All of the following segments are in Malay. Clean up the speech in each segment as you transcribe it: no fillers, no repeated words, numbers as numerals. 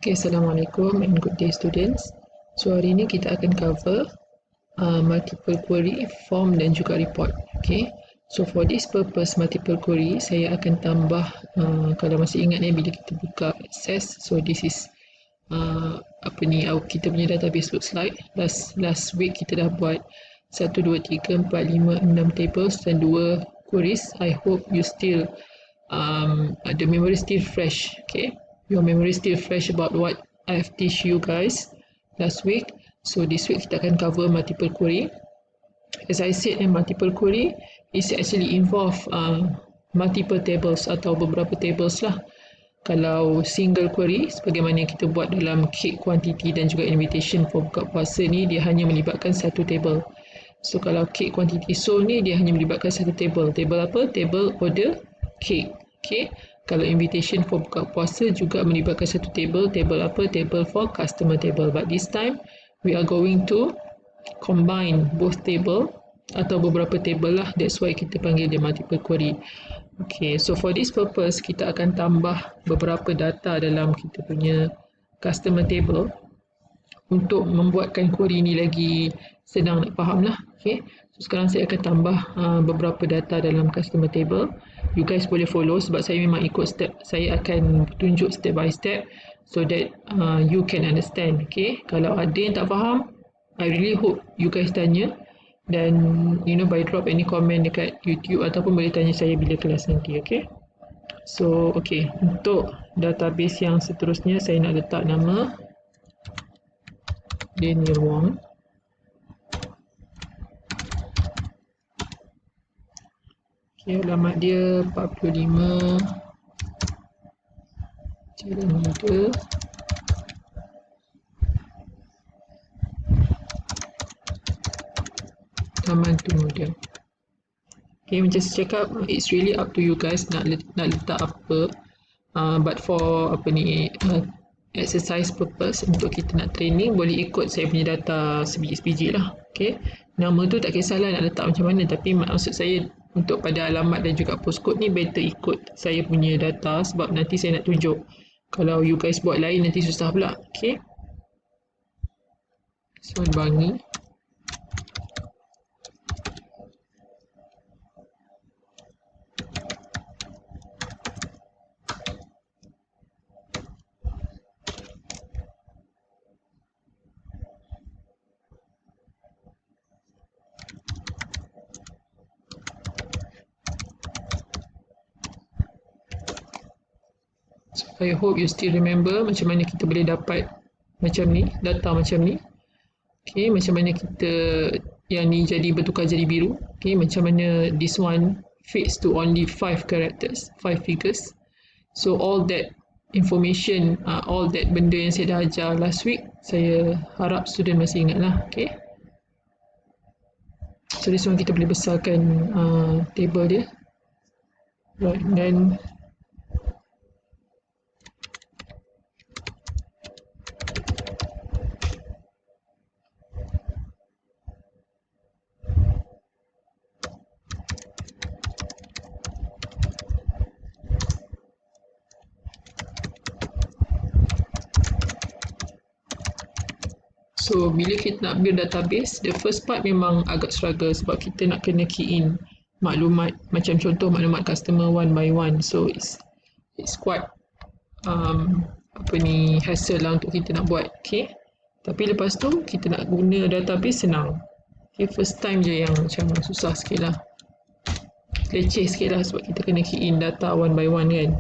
Okay, Assalamualaikum and good day students. So hari ini kita akan cover multiple query, form dan juga report. Okay, so for this purpose multiple query, saya akan tambah, kalau masih ingat bila kita buka access, so this is kita punya database looks like. Last week kita dah buat 1, 2, 3, 4, 5, 6 tables dan 2 queries. I hope you still the memory still fresh. Okay, your memory still fresh about what I've teach you guys last week. So this week kita akan cover multiple query. As I said, multiple query is actually involve multiple tables atau beberapa tables lah. Kalau single query, sebagaimana kita buat dalam cake quantity dan juga invitation for buka puasa ni, dia hanya melibatkan satu table. So kalau cake quantity sold ni, dia hanya melibatkan satu table. Table apa? Table order cake. Okay. Kalau invitation for buka puasa juga melibatkan satu table. Table apa? Table for customer table. But this time, we are going to combine both table atau beberapa table lah. That's why kita panggil dia multiple query. Okay, so for this purpose, kita akan tambah beberapa data dalam kita punya customer table untuk membuatkan query ni lagi senang nak faham lah. Okay, so sekarang saya akan tambah beberapa data dalam customer table. You guys boleh follow sebab saya memang ikut step. Saya akan tunjuk step by step so that you can understand. Okay, kalau ada yang tak faham, I really hope you guys tanya. Dan by drop any comment dekat YouTube ataupun boleh tanya saya bila kelas nanti. Okay, so untuk database yang seterusnya saya nak letak nama Daniel Wong. Okay, alamat dia 45 Jalan Muda, Taman Pemuda. Okay, macam saya cakap, it's really up to you guys nak letak apa. But for exercise purpose, untuk kita nak training, boleh ikut saya punya data sebiji-sebiji lah. Okay, nama tu tak kisahlah nak letak macam mana, tapi maksud saya untuk pada alamat dan juga postcode ni better ikut saya punya data sebab nanti saya nak tunjuk. Kalau you guys buat lain nanti susah pula. Okay, so Bangi. So, I hope you still remember macam mana kita boleh dapat macam ni, data macam ni. Okay, macam mana kita yang ni jadi bertukar jadi biru. Okay, macam mana this one fits to only 5 characters, 5 figures. So all that information, all that benda yang saya dah ajar last week, saya harap student masih ingat lah. Okay, so this one kita boleh besarkan table dia. Right, then so bila kita nak build database, the first part memang agak struggle sebab kita nak kena key in maklumat, macam contoh maklumat customer one by one. So it's quite hassle lah untuk kita nak buat. Okay, tapi lepas tu kita nak guna database senang. Okay, first time je yang macam susah sikit lah, leceh sikit lah sebab kita kena key in data one by one kan.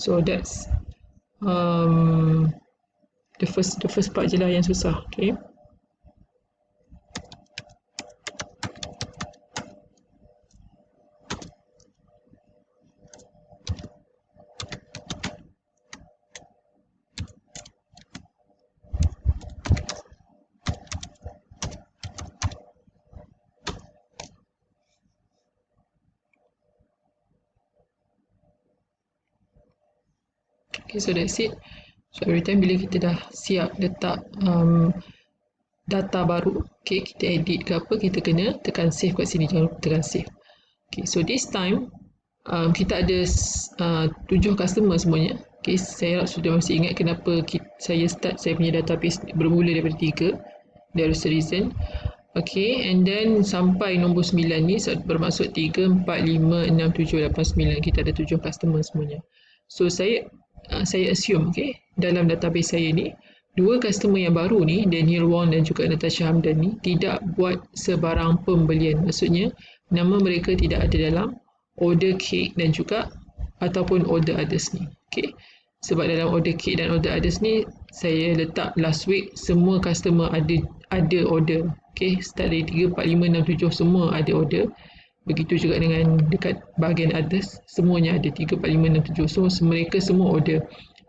So that's the first part je lah yang susah. Okay, so that's it. So every time bila kita dah siap letak data baru, okay, kita edit ke apa, kita kena tekan save kat sini, jangan lupa tekan save. Okay, so this time kita ada 7 customer semuanya. Okay, saya harap sudah masih ingat kenapa saya start saya punya database bermula daripada 3. There is a reason. Okay, and then sampai nombor 9 ni bermaksud 3, 4, 5, 6, 7, 8, 9. Kita ada 7 customer semuanya. So saya assume, okay, dalam database saya ni, 2 customer yang baru ni, Daniel Wong dan juga Natasha Hamdan ni, tidak buat sebarang pembelian. Maksudnya, nama mereka tidak ada dalam order cake dan juga ataupun order others ni. Okay. Sebab dalam order cake dan order others ni, saya letak last week semua customer ada order. Okay, start dari 3, 4, 5, 6, 7 semua ada order. Begitu juga dengan dekat bahagian others, semuanya ada 3, 4, 5, 6, 7. So, mereka semua order.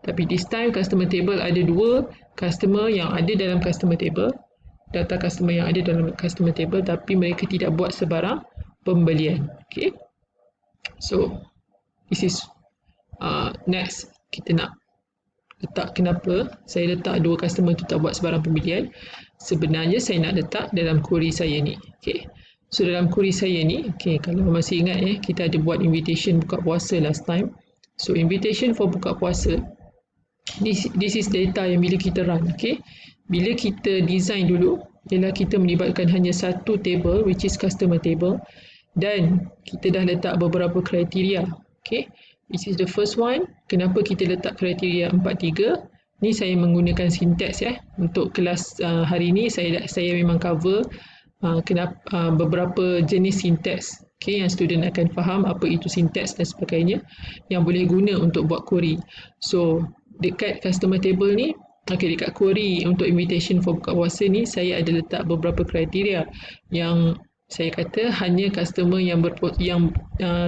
Tapi this time customer table ada 2 customer yang ada dalam customer table. Data customer yang ada dalam customer table tapi mereka tidak buat sebarang pembelian. Okay. So, this is next. Kita nak letak kenapa saya letak 2 customer tu tak buat sebarang pembelian. Sebenarnya saya nak letak dalam query saya ni. Okay. So dalam query saya ni, okay, kalau masih ingat kita ada buat invitation buka puasa last time. So invitation for buka puasa, this is data yang bila kita run. Okay. Bila kita design dulu, ialah kita melibatkan hanya satu table which is customer table dan kita dah letak beberapa kriteria. Okay. This is the first one. Kenapa kita letak kriteria 4-3? Ni saya menggunakan sinteks untuk kelas hari ni saya memang cover beberapa jenis sinteks. Okay, yang student akan faham apa itu sinteks dan sebagainya yang boleh guna untuk buat query. So, dekat customer table ni, okay, dekat query untuk invitation for buka puasa ni, saya ada letak beberapa kriteria yang saya kata hanya customer yang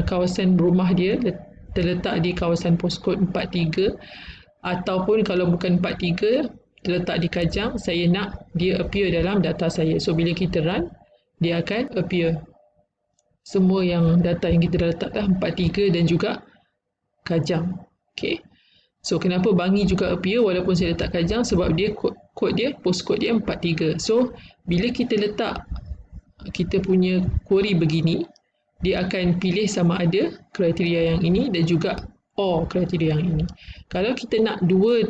kawasan rumah dia terletak di kawasan postcode 43 ataupun kalau bukan 43 terletak di Kajang, saya nak dia appear dalam data saya. So bila kita run, dia akan appear. Semua yang data yang kita dah letak dah 43 dan juga Kajang. Okay. So kenapa Bangi juga appear walaupun saya letak Kajang? Sebab dia postcode dia 43. So bila kita letak kita punya query begini, dia akan pilih sama ada kriteria yang ini dan juga kriteria yang ini. Kalau kita nak dua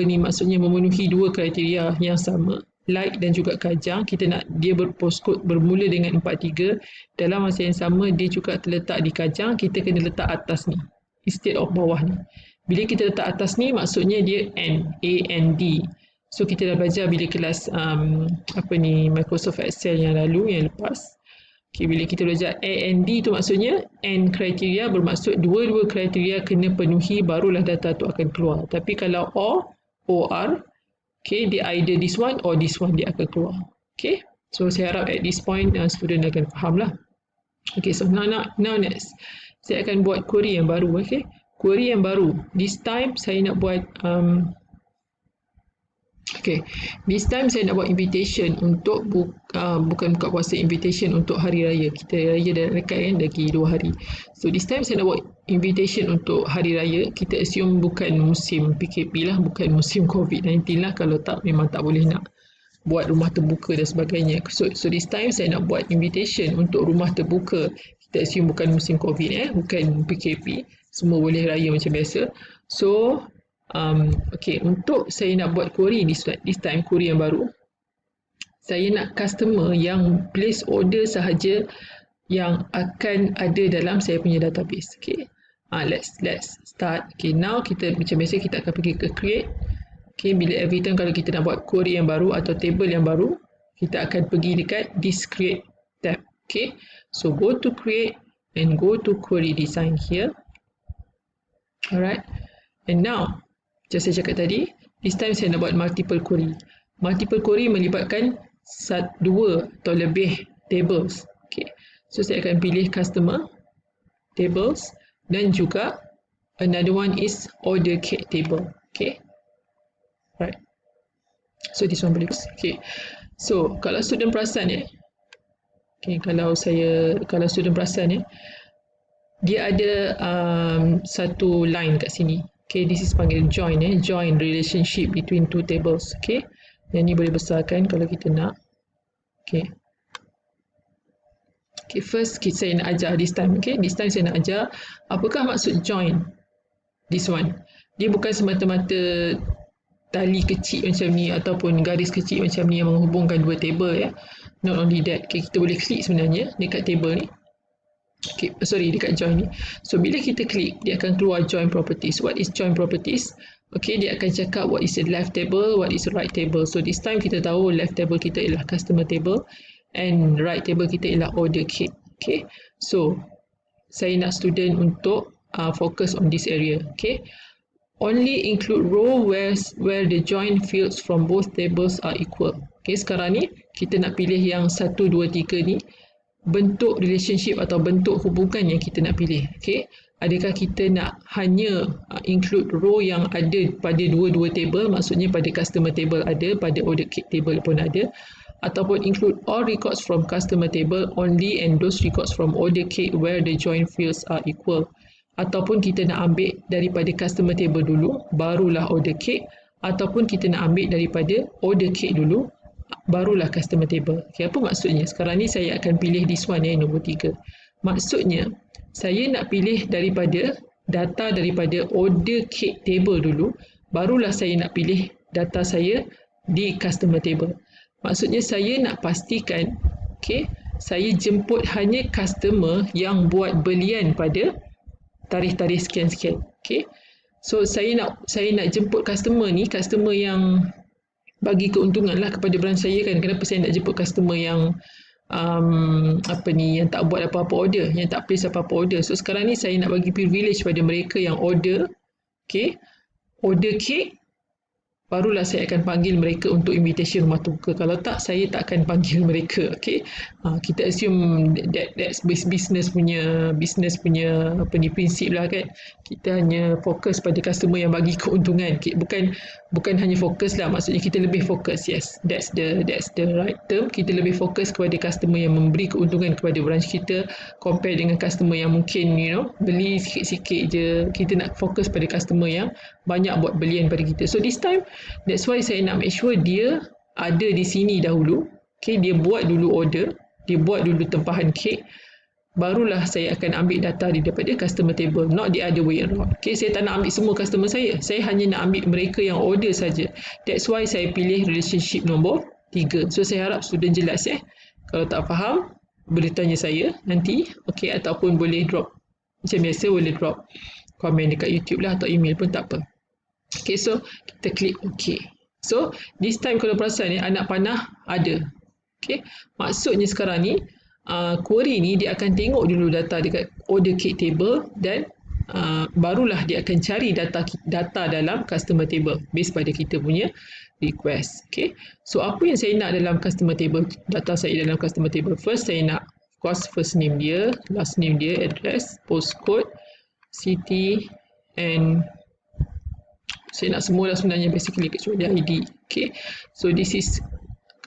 ni maksudnya memenuhi 2 kriteria yang sama, like dan juga Kajang, kita nak dia berpostcode bermula dengan 43, dalam masa yang sama dia juga terletak di Kajang, kita kena letak atas ni instead of bawah ni. Bila kita letak atas ni maksudnya dia AND. So kita dah belajar bila kelas Microsoft Excel yang lalu, yang lepas. Okay, bila kita belajar AND tu maksudnya N kriteria bermaksud 2 kriteria kena penuhi barulah data tu akan keluar. Tapi kalau OR, okay, dia either this one or this one dia akan keluar. Okay, so saya harap at this point student akan faham lah. Okay, so now next. Saya akan buat query yang baru. Okay, query yang baru. This time saya nak buat this time saya nak buat invitation untuk bukan buka puasa, invitation untuk hari raya. Kita raya dah dekat kan, lagi 2 hari. So this time saya nak buat invitation untuk hari raya. Kita assume bukan musim PKP lah, bukan musim COVID-19 lah. Kalau tak, memang tak boleh nak buat rumah terbuka dan sebagainya. So this time saya nak buat invitation untuk rumah terbuka. Kita assume bukan musim COVID, bukan PKP. Semua boleh raya macam biasa. So untuk saya nak buat query this time, query yang baru, saya nak customer yang place order sahaja yang akan ada dalam saya punya database. Okay, let's start. Okay, now kita macam biasa kita akan pergi ke create. Okay, bila every time kalau kita nak buat query yang baru atau table yang baru, kita akan pergi dekat this create tab. Okay, so go to create and go to query design here. Alright, and now macam saya cakap tadi, this time saya nak buat multiple query. Multiple query melibatkan 2 atau lebih tables. Okay. So saya akan pilih customer, tables dan juga another one is order cake table. Okay. Right. So this one boleh. Okay. So kalau student perasan okay, kalau student perasan dia ada satu line kat sini. Okay, this is panggil join join relationship between 2 tables. Okay, yang ni boleh besarkan kalau kita nak. Okay, first saya nak ajar this time. Okay, this time saya nak ajar apakah maksud join. This one. Dia bukan semata-mata tali kecil macam ni ataupun garis kecil macam ni yang menghubungkan dua table ya. Not only that, okay, kita boleh klik sebenarnya dekat table ni. Okay, sorry, dekat join ni. So bila kita klik, dia akan keluar join properties. What is join properties? Okay, dia akan cakap what is the left table, what is the right table. So this time kita tahu left table kita ialah customer table and right table kita ialah order kit. Okay, so saya nak student untuk focus on this area. Okay, only include row where the join fields from both tables are equal. Okay, sekarang ni kita nak pilih yang 1, 2, 3 ni, bentuk relationship atau bentuk hubungan yang kita nak pilih. Okay, adakah kita nak hanya include row yang ada pada dua-dua table, maksudnya pada customer table ada, pada order kit table pun ada, ataupun include all records from customer table only and those records from order kit where the join fields are equal, ataupun kita nak ambil daripada customer table dulu barulah order kit, ataupun kita nak ambil daripada order kit dulu barulah customer table. Okay, apa maksudnya? Sekarang ni saya akan pilih this one nombor 3. Maksudnya saya nak pilih daripada data daripada order kit table dulu, barulah saya nak pilih data saya di customer table. Maksudnya saya nak pastikan, okay, saya jemput hanya customer yang buat belian pada tarikh-tarikh sekian-sekian. Okay, so saya nak jemput customer ni, customer yang bagi keuntungan lah kepada brand saya kan. Kenapa saya nak jemput customer yang yang tak buat apa-apa order, yang tak place apa-apa order. So sekarang ni saya nak bagi privilege pada mereka yang order, okay, order kit, barulah saya akan panggil mereka untuk invitation rumah tangga. Kalau tak, saya tak akan panggil mereka. Okay, kita assume that's business punya prinsip lah kan. Kita hanya fokus pada customer yang bagi keuntungan. Okay, bukan hanya fokus lah, maksudnya kita lebih fokus. Yes, that's the right term. Kita lebih fokus kepada customer yang memberi keuntungan kepada branch kita compare dengan customer yang mungkin beli sikit-sikit je. Kita nak fokus pada customer yang banyak buat belian pada kita. So this time, that's why saya nak make sure dia ada di sini dahulu. Okay, dia buat dulu order, dia buat dulu tempahan kek, barulah saya akan ambil data daripada customer table, not the other way around. Okay, saya tak nak ambil semua customer saya hanya nak ambil mereka yang order saja. That's why saya pilih relationship nombor 3. So saya harap student jelas Kalau tak faham, boleh tanya saya nanti, okay, ataupun boleh drop, macam biasa boleh drop komen dekat YouTube lah atau email pun tak apa. Okay, so kita klik OK. So this time kalau perasan anak panah ada. Okay, maksudnya sekarang ni query ni dia akan tengok dulu data dekat order kit table dan barulah dia akan cari data dalam customer table based pada kita punya request. Okay, so apa yang saya nak dalam customer table, data saya dalam customer table? First saya nak, of course, first name dia, last name dia, address, postcode, city, and saya nak semua lah sebenarnya basically kecuali ID. Okay, so this is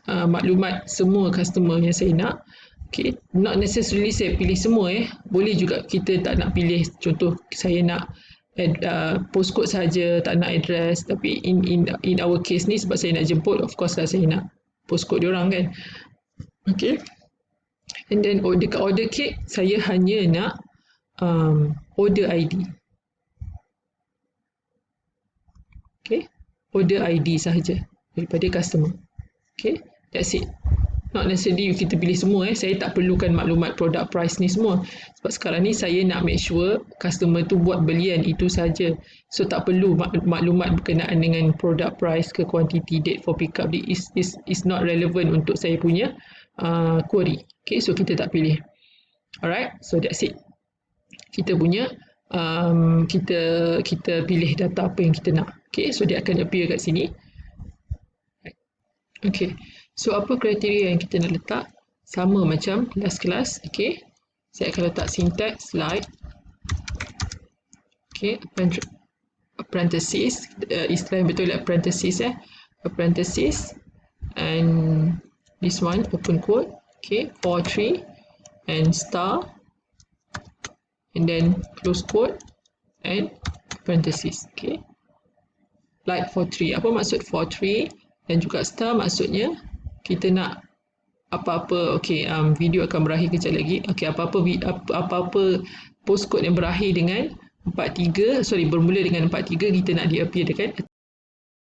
maklumat semua customer yang saya nak. Okay, not necessarily saya pilih semua boleh juga kita tak nak pilih, contoh saya nak postcode saja, tak nak address, tapi in our case ni sebab saya nak jemput, of course lah saya nak postcode diorang kan. Okay, and then dekat order kit saya hanya nak order ID. Okay, order ID sahaja daripada customer. Okay, that's it. Not necessarily kita pilih semua saya tak perlukan maklumat product price ni semua. Sebab sekarang ni saya nak make sure customer tu buat belian itu saja. So tak perlu maklumat berkenaan dengan product price ke quantity, date for pickup. Is not relevant untuk saya punya query. Okay, so kita tak pilih. Alright, so that's it. Kita punya kita pilih data apa yang kita nak. Okay, so dia akan appear kat sini. Okay, so apa kriteria yang kita nak letak? Sama macam last class. Okay, saya akan letak syntax slide. Okay, parenthesis, istilah yang betul adalah parenthesis parenthesis, and this one open quote. Okay, 4 3 and star, and then close quote and parenthesis. Okay, like for 3. Apa maksud for 3 dan juga star? Maksudnya kita nak apa-apa, okay, video akan berakhir kejap lagi. Okay, apa-apa postcode yang berakhir dengan bermula dengan 43 kita nak dia appear dekat